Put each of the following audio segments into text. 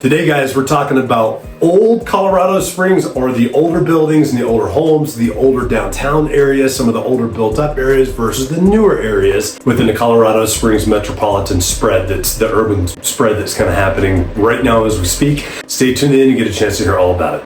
Today, guys, we're talking about old Colorado Springs, or the older buildings and the older homes, the older downtown areas, some of the older built up areas versus the newer areas within the Colorado Springs metropolitan spread. That's the urban spread that's kind of happening right now as we speak. Stay tuned in and get a chance to hear all about it.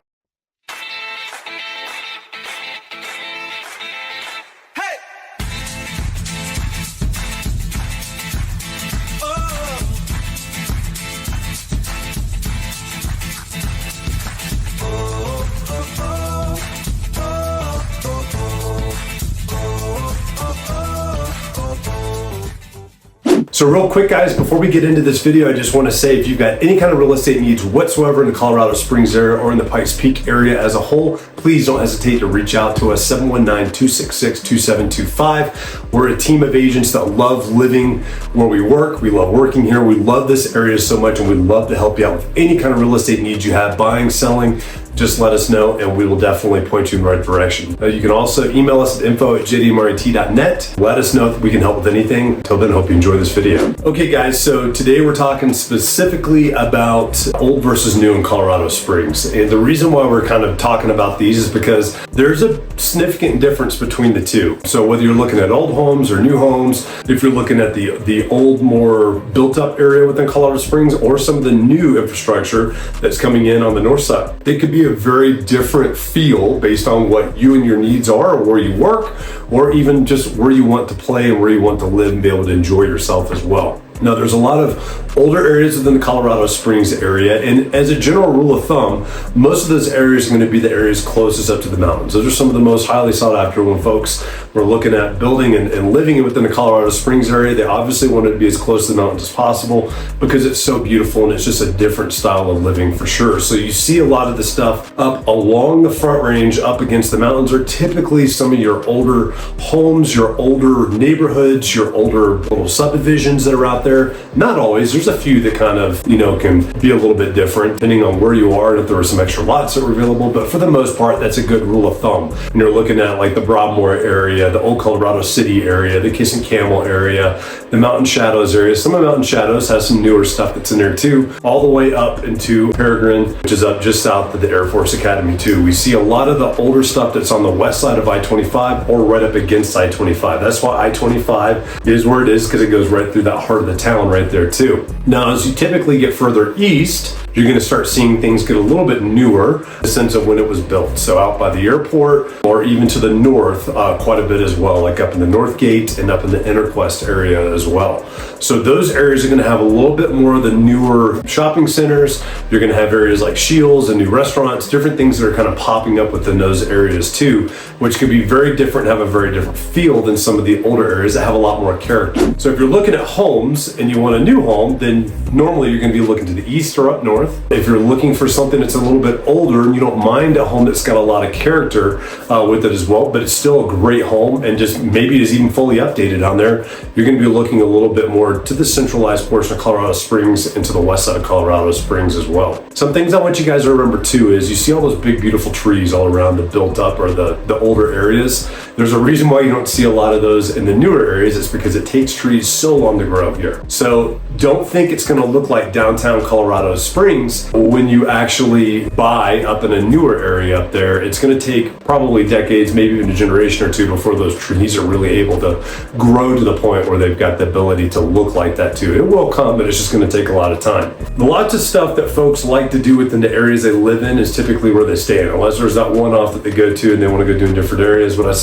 So real quick, guys, before we get into this video, I just want to say if you've got any kind of real estate needs whatsoever in the Colorado Springs area or in the Pikes Peak area as a whole, please don't hesitate to reach out to us, 719-266-2725. We're a team of agents that love living where we work. We love working here. We love this area so much, and we love to help you out with any kind of real estate needs you have, buying, selling. Just let us know and we will definitely point you in the right direction. You can also email us at info@jdmrt.net. Let us know if we can help with anything. Until then, hope you enjoy this video. Okay, guys, so today we're talking specifically about old versus new in Colorado Springs. And the reason why we're kind of talking about these is because there's a significant difference between the two. So whether you're looking at old homes or new homes, if you're looking at the old, more built up area within Colorado Springs, or some of the new infrastructure that's coming in on the north side, it could be a very different feel based on what you and your needs are, or where you work, or even just where you want to play and where you want to live and be able to enjoy yourself as well. Now, there's a lot of older areas within the Colorado Springs area, and as a general rule of thumb, most of those areas are going to be the areas closest up to the mountains. Those are some of the most highly sought after when folks were looking at building and living within the Colorado Springs area. They obviously wanted to be as close to the mountains as possible because it's so beautiful and it's just a different style of living for sure. So you see a lot of the stuff up along the Front Range up against the mountains are typically some of your older homes, your older neighborhoods, your older little subdivisions that are out there. Not always. There's a few that kind of, can be a little bit different depending on where you are and if there were some extra lots that were available. But for the most part, that's a good rule of thumb. And you're looking at like the Broadmoor area, the Old Colorado City area, the Kiss and Camel area, the Mountain Shadows area. Some of Mountain Shadows has some newer stuff that's in there too, all the way up into Peregrine, which is up just south of the Air Force Academy too. We see a lot of the older stuff that's on the west side of I-25 or right up against I-25. That's why I-25 is where it is, because it goes right through that heart of the town right there too. Now, as you typically get further east, you're going to start seeing things get a little bit newer, in the sense of when it was built. So out by the airport, or even to the north, quite a bit as well, like up in the North Gate and up in the Interquest area as well. So those areas are going to have a little bit more of the newer shopping centers. You're going to have areas like Shields and new restaurants, different things that are kind of popping up within those areas too, which can be very different, have a very different feel than some of the older areas that have a lot more character. So if you're looking at homes and you want a new home, then normally you're going to be looking to the east or up north. If you're looking for something that's a little bit older and you don't mind a home that's got a lot of character with it as well, but it's still a great home and just maybe it is even fully updated on there, you're going to be looking a little bit more to the centralized portion of Colorado Springs and to the west side of Colorado Springs as well. Some things I want you guys to remember too is you see all those big beautiful trees all around the built up or the older areas. There's a reason why you don't see a lot of those in the newer areas. It's because it takes trees so long to grow up here. So don't think it's going to look like downtown Colorado Springs when you actually buy up in a newer area up there. It's going to take probably decades, maybe even a generation or two before those trees are really able to grow to the point where they've got the ability to look like that too. It will come, but it's just going to take a lot of time. Lots of stuff that folks like to do within the areas they live in is typically where they stay in, unless there's that one-off that they go to and they want to go do in different areas. What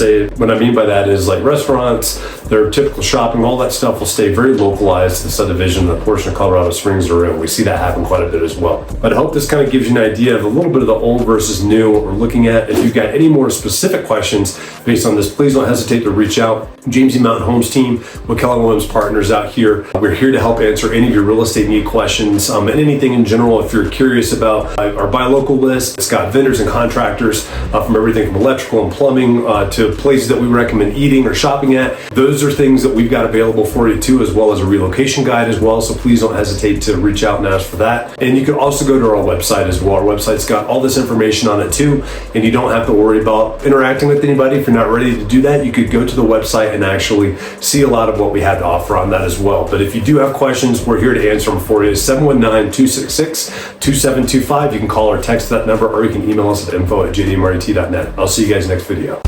I mean by that is like restaurants, their typical shopping, all that stuff will stay very localized to the subdivision, the portion of Colorado Springs are in. We see that happen quite a bit as well. But I hope this kind of gives you an idea of a little bit of the old versus new, what we're looking at. If you've got any more specific questions based on this, please don't hesitate to reach out. James E. Mountain Homes team with Keller Williams Partners out here. We're here to help answer any of your real estate need questions and anything in general. If you're curious about our buy local list, it's got vendors and contractors from everything from electrical and plumbing to places that we recommend eating or shopping at. Those are things that we've got available for you too, as well as a relocation guide as well. well, so please don't hesitate to reach out and ask for that. And you can also go to our website as well. Our website's got all this information on it too, and you don't have to worry about interacting with anybody. If you're not ready to do that, you could go to the website and actually see a lot of what we have to offer on that as well. But if you do have questions, we're here to answer them for you. 719-266-2725. You can call or text that number, or you can email us at info@jdmrt.net. I'll see you guys next video.